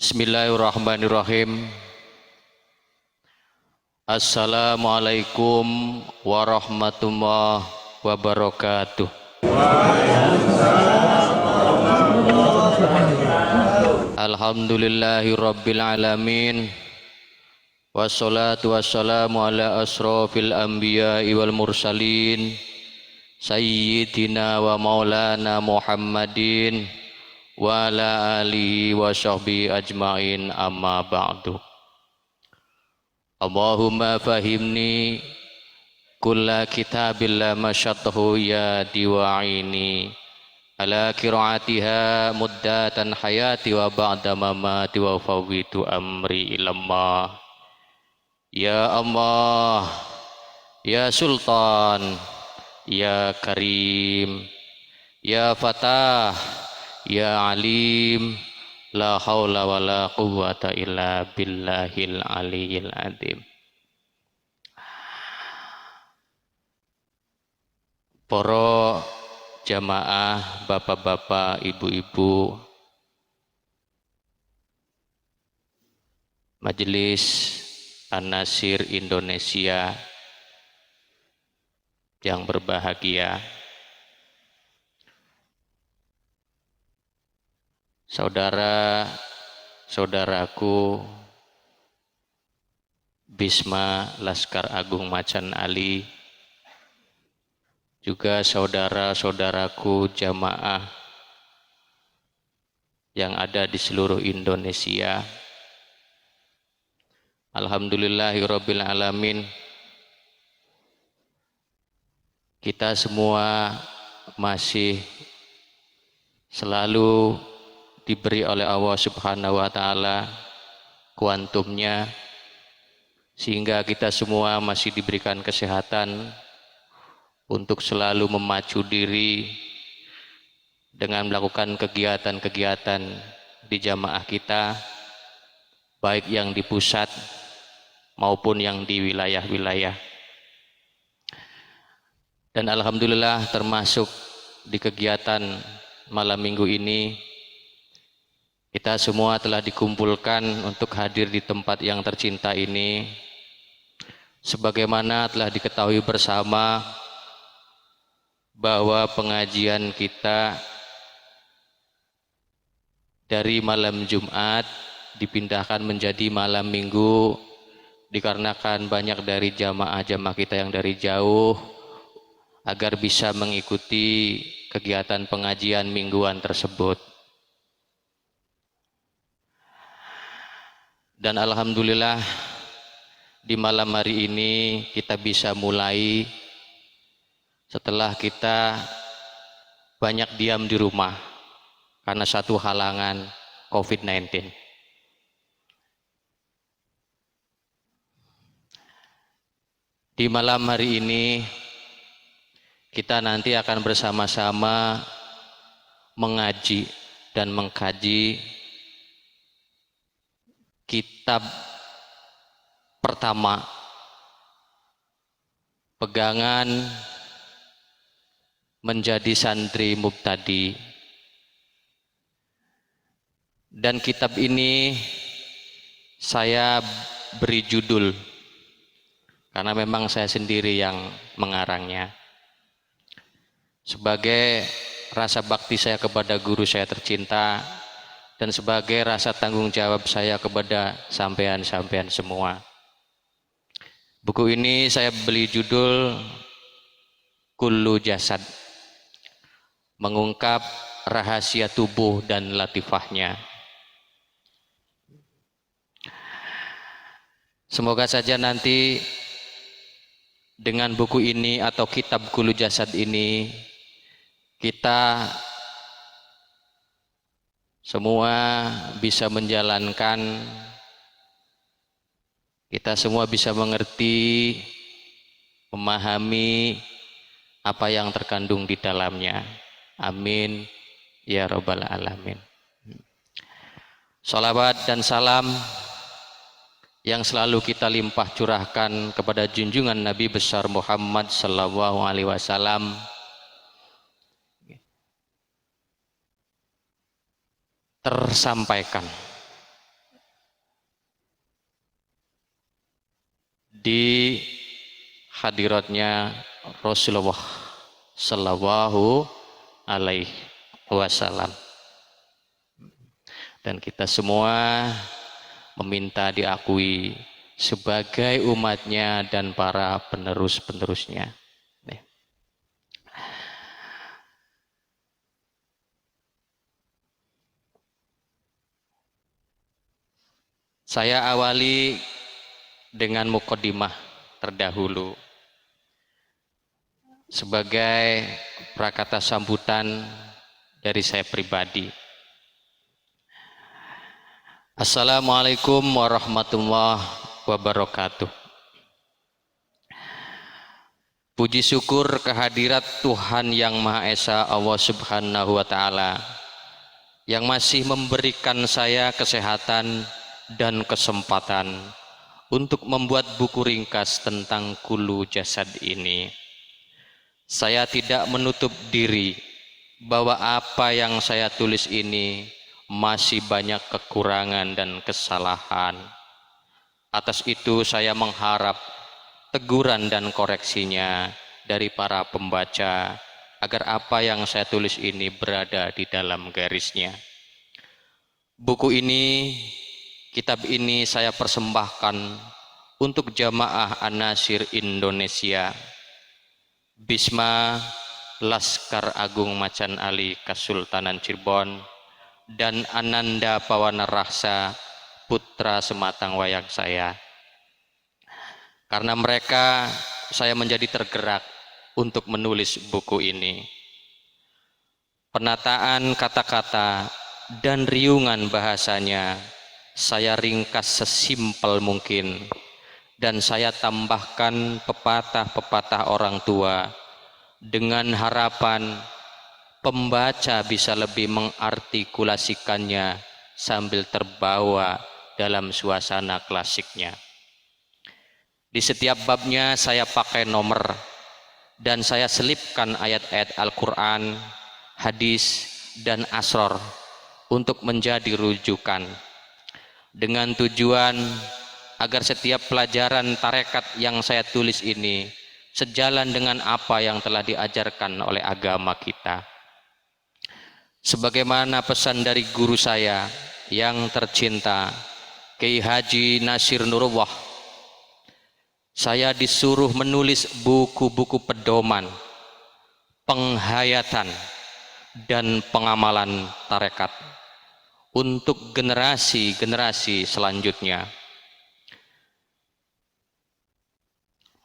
Bismillahirrahmanirrahim. Assalamualaikum warahmatullahi wabarakatuh. Alhamdulillahi rabbil alamin. Wassalatu wassalamu ala asrofil anbiya'i wal mursalin Sayyidina wa maulana Muhammadin wa ala alihi wa sahbihi ajma'in, amma ba'du. Allahumma fahimni kulla kitabillah masyatahu ya diwa'ini ala kira'atiha muddatan hayati wa ba'da mamati wa fawwitu amri ilallah. Ya Allah, ya Sultan, ya Karim, ya Fatah, ya Alim, la haula wa la quwwata illa billahil aliyil adzim. Para jamaah, bapak-bapak, ibu-ibu, Majelis An-Nasir Indonesia yang berbahagia, saudara-saudaraku Bisma Laskar Agung Macan Ali, juga saudara-saudaraku jamaah yang ada di seluruh Indonesia. Alhamdulillahirabbil alamin. Kita semua masih selalu diberi oleh Allah Subhanahu wa taala kuantumnya, sehingga kita semua masih diberikan kesehatan untuk selalu memacu diri dengan melakukan kegiatan-kegiatan di jamaah kita, baik yang di pusat maupun yang di wilayah-wilayah. Dan alhamdulillah, termasuk di kegiatan malam minggu ini, kita semua telah dikumpulkan untuk hadir di tempat yang tercinta ini. Sebagaimana telah diketahui bersama bahwa pengajian kita dari malam Jumat dipindahkan menjadi malam minggu, dikarenakan banyak dari jamaah-jamaah kita yang dari jauh agar bisa mengikuti kegiatan pengajian mingguan tersebut. Dan alhamdulillah, di malam hari ini kita bisa mulai setelah kita banyak diam di rumah karena satu halangan COVID-19. Di malam hari ini kita nanti akan bersama-sama mengaji dan mengkaji kitab pertama, pegangan menjadi santri mubtadi. Dan kitab ini saya beri judul karena memang saya sendiri yang mengarangnya, sebagai rasa bakti saya kepada guru saya tercinta dan sebagai rasa tanggung jawab saya kepada sampean-sampean semua. Buku ini saya beri judul Kullu Jasad, mengungkap rahasia tubuh dan latifahnya. Semoga saja nanti dengan buku ini atau kitab Kullu Jasad ini, kita semua bisa menjalankan, kita semua bisa mengerti, memahami apa yang terkandung di dalamnya. Amin ya rabbal alamin. Salawat dan salam yang selalu kita limpah curahkan kepada junjungan Nabi besar Muhammad sallallahu alaihi wasallam, tersampaikan di hadiratnya Rasulullah Sallallahu Alaihi Wasallam. Dan kita semua meminta diakui sebagai umatnya dan para penerus-penerusnya. Saya awali dengan muqaddimah terdahulu sebagai prakata sambutan dari saya pribadi. Assalamualaikum warahmatullahi wabarakatuh. Puji syukur kehadirat Tuhan Yang Maha Esa Allah Subhanahu wa Ta'ala yang masih memberikan saya kesehatan dan kesempatan untuk membuat buku ringkas tentang kulu jasad ini. Saya tidak menutup diri bahwa apa yang saya tulis ini masih banyak kekurangan dan kesalahan. Atas itu saya mengharap teguran dan koreksinya dari para pembaca agar apa yang saya tulis ini berada di dalam garisnya. Buku ini, kitab ini saya persembahkan untuk jamaah An-Nasir Indonesia, Bisma Laskar Agung Macan Ali Kesultanan Cirebon, dan Ananda Pawana Raksa putra sematang wayang saya. Karena mereka, saya menjadi tergerak untuk menulis buku ini. Penataan kata-kata dan riungan bahasanya saya ringkas sesimpel mungkin, dan saya tambahkan pepatah-pepatah orang tua dengan harapan pembaca bisa lebih mengartikulasikannya sambil terbawa dalam suasana klasiknya. Di setiap babnya saya pakai nomor dan saya selipkan ayat-ayat Al-Quran, hadis, dan asror untuk menjadi rujukan, dengan tujuan agar setiap pelajaran tarekat yang saya tulis ini sejalan dengan apa yang telah diajarkan oleh agama kita. Sebagaimana pesan dari guru saya yang tercinta, Kiai Haji Nasir Nurullah, saya disuruh menulis buku-buku pedoman, penghayatan, dan pengamalan tarekat untuk generasi-generasi selanjutnya.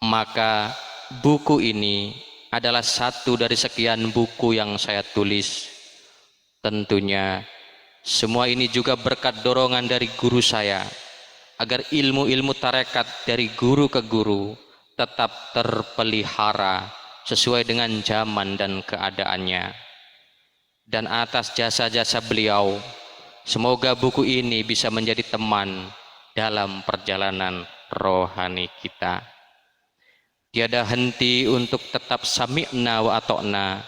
Maka buku ini adalah satu dari sekian buku yang saya tulis. Tentunya semua ini juga berkat dorongan dari guru saya agar ilmu-ilmu tarekat dari guru ke guru tetap terpelihara sesuai dengan zaman dan keadaannya. Dan atas jasa-jasa beliau, semoga buku ini bisa menjadi teman dalam perjalanan rohani kita. Tiada henti untuk tetap sami'na wa ata'na.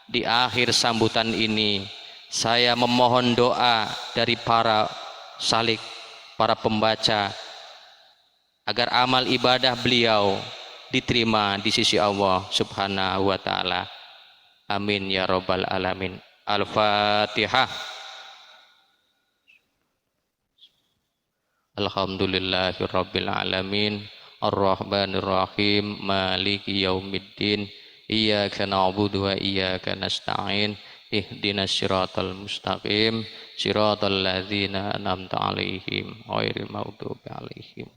Di akhir sambutan ini, saya memohon doa dari para salik, para pembaca, agar amal ibadah beliau diterima di sisi Allah Subhanahu wa Ta'ala. Amin ya Rabbal Alamin. Al-Fatihah. Alhamdulillahirabbil alamin. Ar-Rahmanir Rahim. Maliki yaumiddin. Iyyaka na'budu wa iyyaka nasta'in. Ihdinas siratal mustaqim. Siratal ladzina an'amta 'alaihim ghairil maghdubi 'alaihim.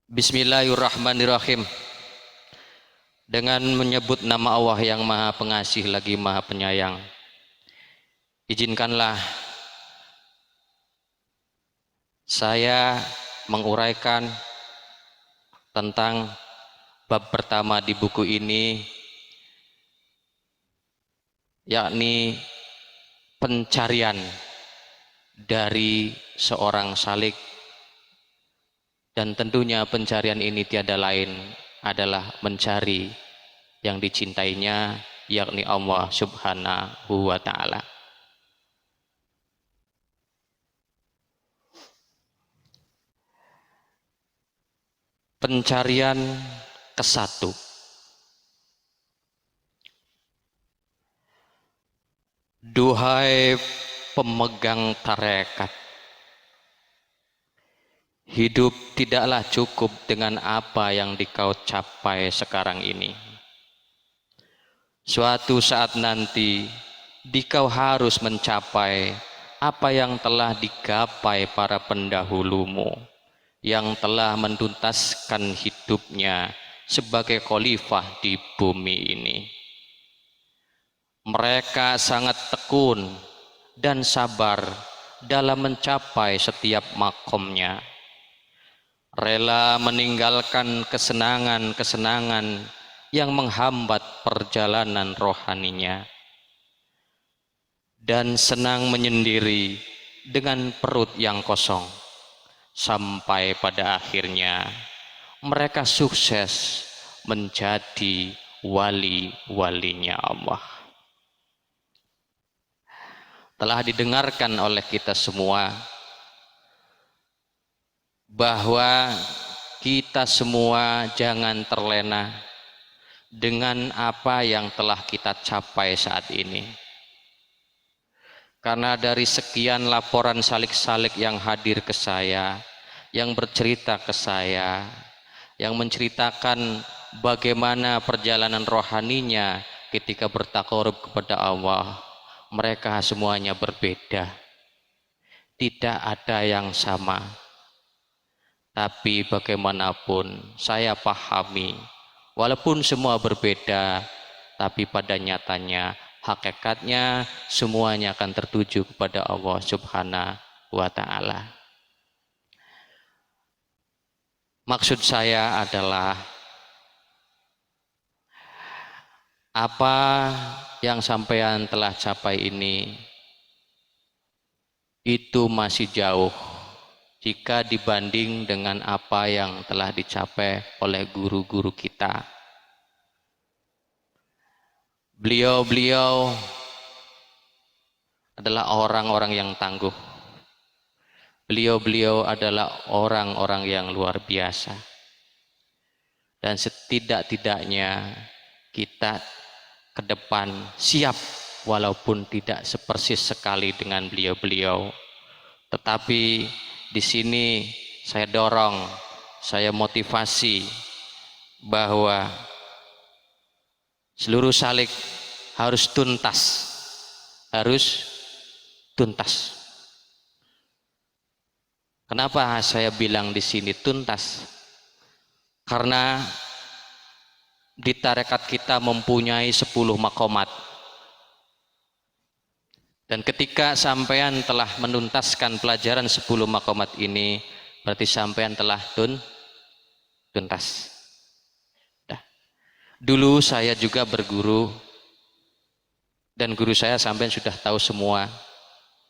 Bismillahirrahmanirrahim. Dengan menyebut nama Allah yang Maha Pengasih lagi Maha Penyayang, izinkanlah saya menguraikan tentang bab pertama di buku ini, yakni pencarian dari seorang salik. Dan tentunya pencarian ini tiada lain adalah mencari yang dicintainya, yakni Allah Subhanahu wa Ta'ala. pencarian ke-1. Duhai pemegang tarekat, hidup tidaklah cukup dengan apa yang dikau capai sekarang ini. Suatu saat nanti, dikau harus mencapai apa yang telah digapai para pendahulumu, yang telah menuntaskan hidupnya sebagai khalifah di bumi ini. Mereka sangat tekun dan sabar dalam mencapai setiap makomnya, rela meninggalkan kesenangan-kesenangan yang menghambat perjalanan rohaninya, dan senang menyendiri dengan perut yang kosong, sampai pada akhirnya mereka sukses menjadi wali-walinya Allah. Telah didengarkan oleh kita semua bahwa kita semua jangan terlena dengan apa yang telah kita capai saat ini. Karena dari sekian laporan salik-salik yang hadir ke saya, yang bercerita ke saya, yang menceritakan bagaimana perjalanan rohaninya ketika bertakarub kepada Allah, mereka semuanya berbeda. Tidak ada yang sama. Tapi bagaimanapun saya pahami, walaupun semua berbeda, tapi pada nyatanya, hakikatnya semuanya akan tertuju kepada Allah Subhanahu wa Ta'ala. Maksud saya adalah apa yang sampean telah capai ini itu masih jauh jika dibanding dengan apa yang telah dicapai oleh guru-guru kita. Beliau-beliau adalah orang-orang yang tangguh. Beliau-beliau adalah orang-orang yang luar biasa. Dan setidak-tidaknya kita ke depan siap, walaupun tidak sepersis sekali dengan beliau-beliau. Tetapi di sini saya dorong, saya motivasi bahwa seluruh salik harus tuntas, harus tuntas. Kenapa saya bilang di sini tuntas? Karena di tarekat kita mempunyai 10 makomat. Dan ketika sampean telah menuntaskan pelajaran 10 makomat ini, berarti sampean telah tuntas. Nah, dulu saya juga berguru, dan guru saya sampean sudah tahu semua.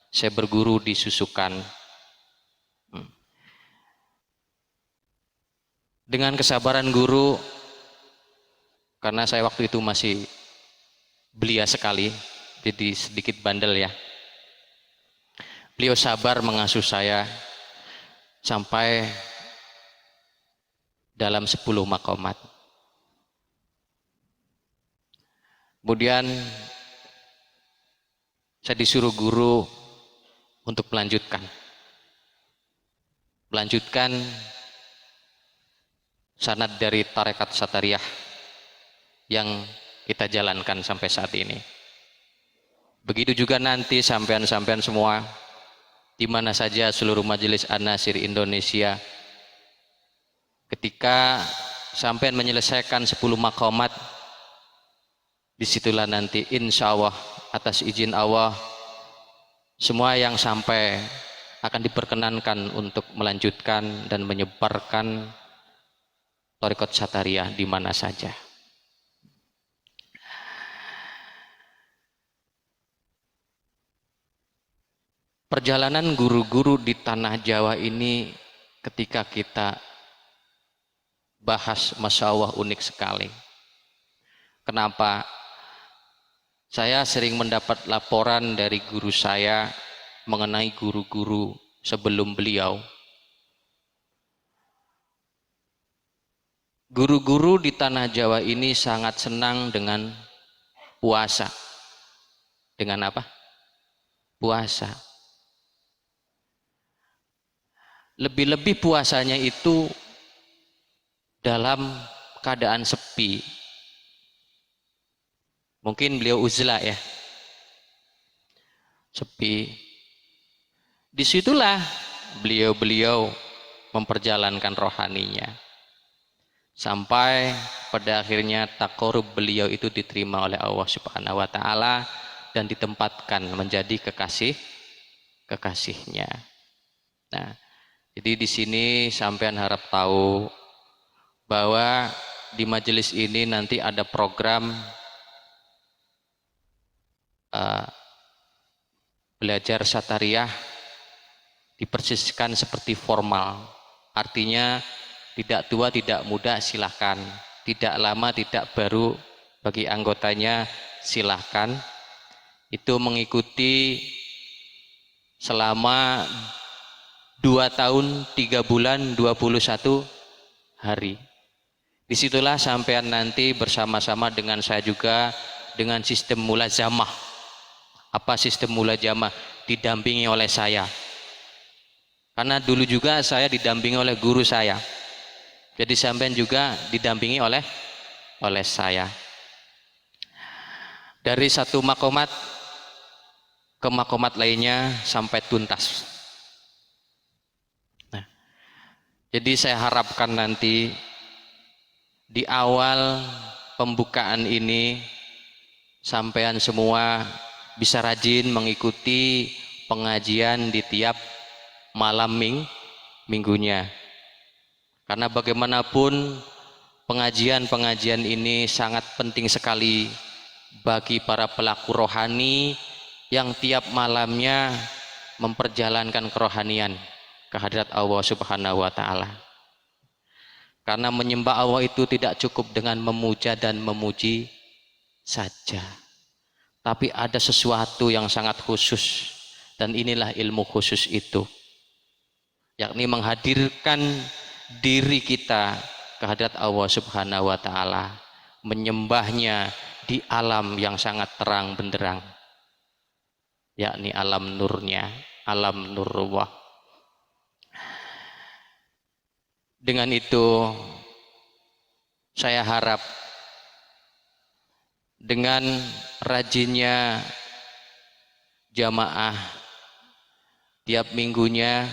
Saya berguru di Susukan. Dengan kesabaran guru, karena saya waktu itu masih belia sekali, jadi sedikit bandel ya. Beliau sabar mengasuh saya sampai dalam 10 makomat. Kemudian saya disuruh guru untuk melanjutkan sanad dari tarekat Satariyah yang kita jalankan sampai saat ini. Begitu juga nanti sampean-sampean semua, di mana saja seluruh majelis An-Nasir Indonesia, ketika sampean menyelesaikan 10 makomat, disitulah nanti insya Allah atas izin Allah, semua yang sampai akan diperkenankan untuk melanjutkan dan menyebarkan tarekat Satariyah di mana saja. Perjalanan guru-guru di tanah Jawa ini ketika kita bahas, Masya Allah, unik sekali. Kenapa? Saya sering mendapat laporan dari guru saya mengenai guru-guru sebelum beliau. Guru-guru di tanah Jawa ini sangat senang dengan puasa. Dengan apa? Puasa. Lebih-lebih puasanya itu dalam keadaan sepi. Mungkin beliau uzlah ya. Sepi. Disitulah beliau-beliau memperjalankan rohaninya. Sampai pada akhirnya takorub beliau itu diterima oleh Allah Subhanahu wa taala dan ditempatkan menjadi kekasihnya. Nah, jadi di sini sampean harap tahu bahwa di majelis ini nanti ada program belajar syatariah dipersiskan seperti formal. Artinya tidak tua, tidak muda silahkan. Tidak lama, tidak baru bagi anggotanya silahkan. Itu mengikuti selama 2 tahun, 3 bulan, 21 hari. Disitulah sampean nanti bersama-sama dengan saya juga dengan sistem mulazamah. Apa sistem mulazamah? Didampingi oleh saya. Karena dulu juga saya didampingi oleh guru saya. Jadi sampean juga didampingi oleh saya. Dari satu makomat ke makomat lainnya sampai tuntas. Nah, jadi saya harapkan nanti di awal pembukaan ini sampean semua bisa rajin mengikuti pengajian di tiap malam minggunya. Karena bagaimanapun pengajian-pengajian ini sangat penting sekali bagi para pelaku rohani yang tiap malamnya memperjalankan kerohanian ke hadirat Allah Subhanahu wa taala. Karena menyembah Allah itu tidak cukup dengan memuja dan memuji saja. Tapi ada sesuatu yang sangat khusus, dan inilah ilmu khusus itu. Yakni menghadirkan diri kita ke hadirat Allah Subhanahu wa taala, menyembahnya di alam yang sangat terang benderang, yakni alam nurnya, alam nurullah. Dengan itu saya harap dengan rajinnya jamaah tiap minggunya,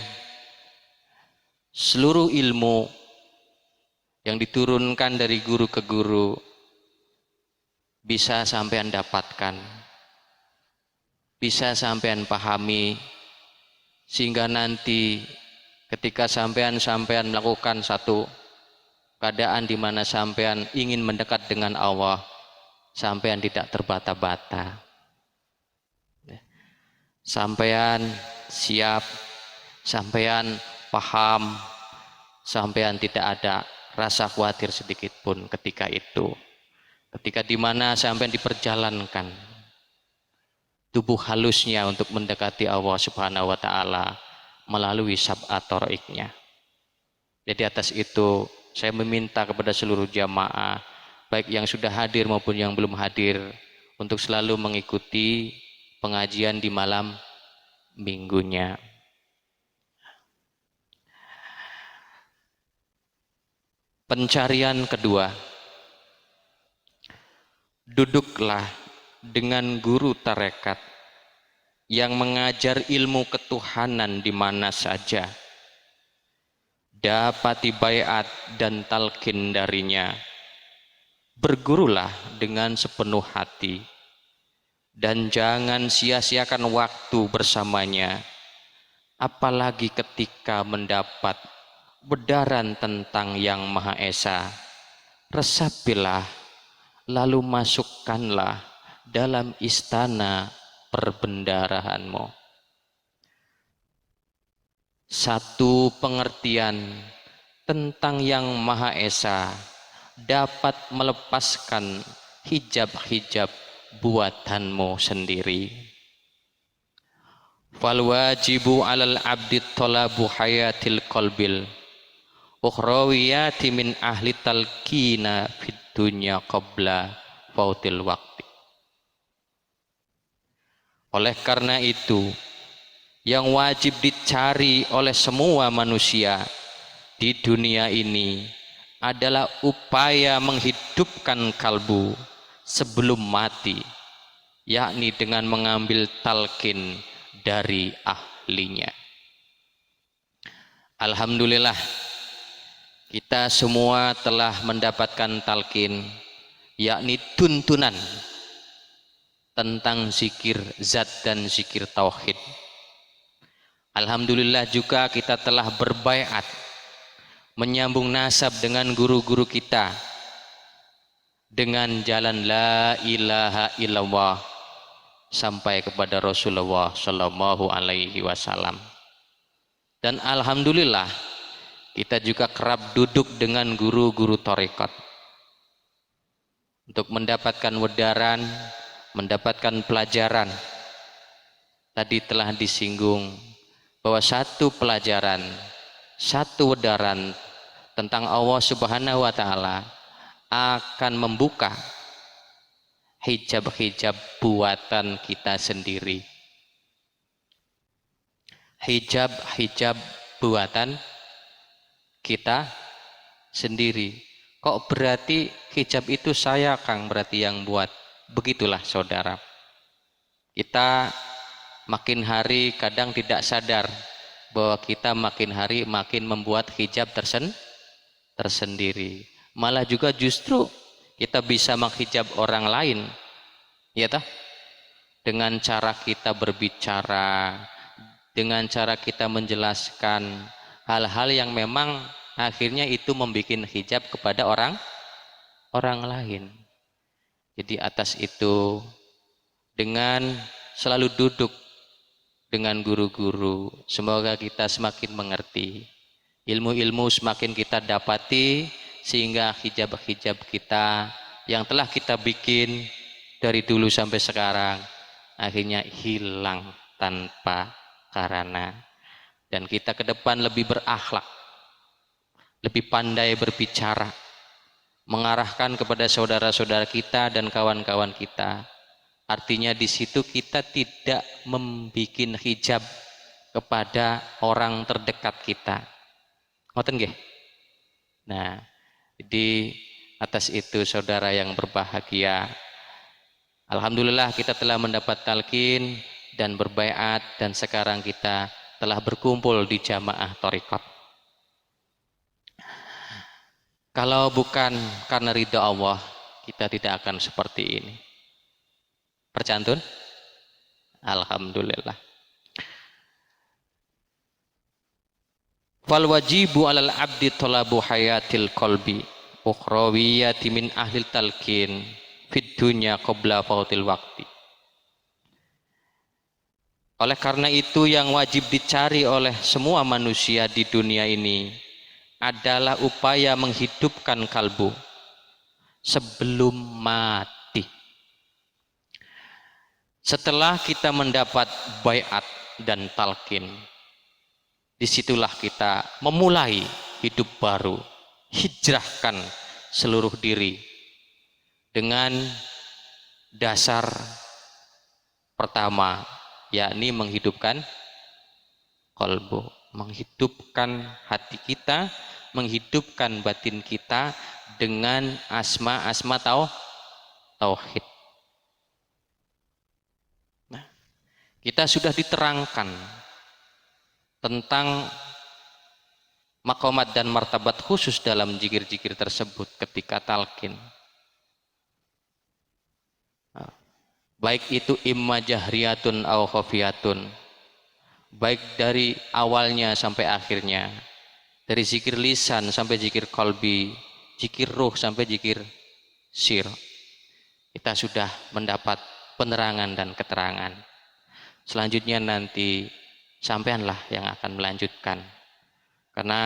seluruh ilmu yang diturunkan dari guru ke guru bisa sampean dapatkan, bisa sampean pahami, sehingga nanti ketika sampean melakukan satu keadaan di mana sampean ingin mendekat dengan Allah, sampean tidak terbata-bata. Sampean siap, sampean paham, sampean tidak ada rasa khawatir sedikit pun ketika itu. Ketika di mana sampean diperjalankan tubuh halusnya untuk mendekati Allah Subhanahu wa taala melalui sab'at tharaiknya. Jadi atas itu saya meminta kepada seluruh jamaah, baik yang sudah hadir maupun yang belum hadir, untuk selalu mengikuti pengajian di malam minggunya. Pencarian kedua, duduklah dengan guru tarekat yang mengajar ilmu ketuhanan di mana saja, dapati baiat dan talqin darinya. Bergurulah dengan sepenuh hati dan jangan sia-siakan waktu bersamanya, apalagi ketika mendapat bedaran tentang Yang Maha Esa. Resapilah, lalu masukkanlah dalam istana perbendaraanmu. Satu pengertian tentang Yang Maha Esa dapat melepaskan hijab-hijab buatanmu sendiri. Fal wajibu alal abdi talabu hayatil qalbil ukhrawiyati min ahli talqina fid dunya qabla fautil waqti. Oleh karena itu, yang wajib dicari oleh semua manusia di dunia ini adalah upaya menghidupkan kalbu sebelum mati, yakni dengan mengambil talqin dari ahlinya. Alhamdulillah, kita semua telah mendapatkan talqin, yakni tuntunan tentang zikir zat dan zikir tauhid. Alhamdulillah juga kita telah berbaiat menyambung nasab dengan guru-guru kita dengan jalan la ilaha illallah sampai kepada Rasulullah Shallallahu Alaihi Wasallam. Dan alhamdulillah kita juga kerap duduk dengan guru-guru tarekat untuk mendapatkan wedaran, mendapatkan pelajaran. Tadi telah disinggung bahwa satu pelajaran, satu wedaran tentang Allah Subhanahu wa Ta'ala akan membuka hijab-hijab buatan kita sendiri. Hijab-hijab buatan kita sendiri. Kok berarti hijab itu saya Kang berarti yang buat? Begitulah saudara. Kita makin hari kadang tidak sadar bahwa kita makin hari makin membuat hijab tersendiri. Malah juga justru kita bisa menghijab orang lain, ya toh? Dengan cara kita berbicara, dengan cara kita menjelaskan hal-hal yang memang akhirnya itu membuat hijab kepada orang lain. Jadi atas itu, dengan selalu duduk dengan guru-guru, semoga kita semakin mengerti, ilmu-ilmu semakin kita dapati, sehingga hijab-hijab kita yang telah kita bikin dari dulu sampai sekarang akhirnya hilang tanpa karana. Dan kita ke depan lebih berakhlak, lebih pandai berbicara, mengarahkan kepada saudara-saudara kita dan kawan-kawan kita. Artinya di situ kita tidak membuat hijab kepada orang terdekat kita. Ngoten nggih? Nah, jadi atas itu saudara yang berbahagia, alhamdulillah kita telah mendapat talqin dan berbaiat, dan sekarang kita telah berkumpul di jamaah thariqat. Kalau bukan karena ridha Allah, kita tidak akan seperti ini. Percantun? Alhamdulillah. Fal wajibu alal abdi talabu hayatil qalbi ukhrawiyati min ahlil talqin fid dunya qabla fautil waqti. Oleh karena itu, yang wajib dicari oleh semua manusia di dunia ini adalah upaya menghidupkan kalbu sebelum mati. Setelah kita mendapat baiat dan talqin, disitulah kita memulai hidup baru, hijrahkan seluruh diri dengan dasar pertama, yakni menghidupkan qalbu, menghidupkan hati kita, menghidupkan batin kita dengan asma-asma tauhid. Nah, kita sudah diterangkan tentang maqamat dan martabat khusus dalam zikir-zikir tersebut ketika talqin. Baik itu imma jahriyatun au khafiyatun, baik dari awalnya sampai akhirnya, dari zikir lisan sampai zikir qalbi, zikir ruh sampai zikir sir, kita sudah mendapat penerangan dan keterangan. Selanjutnya nanti sampeanlah yang akan melanjutkan, karena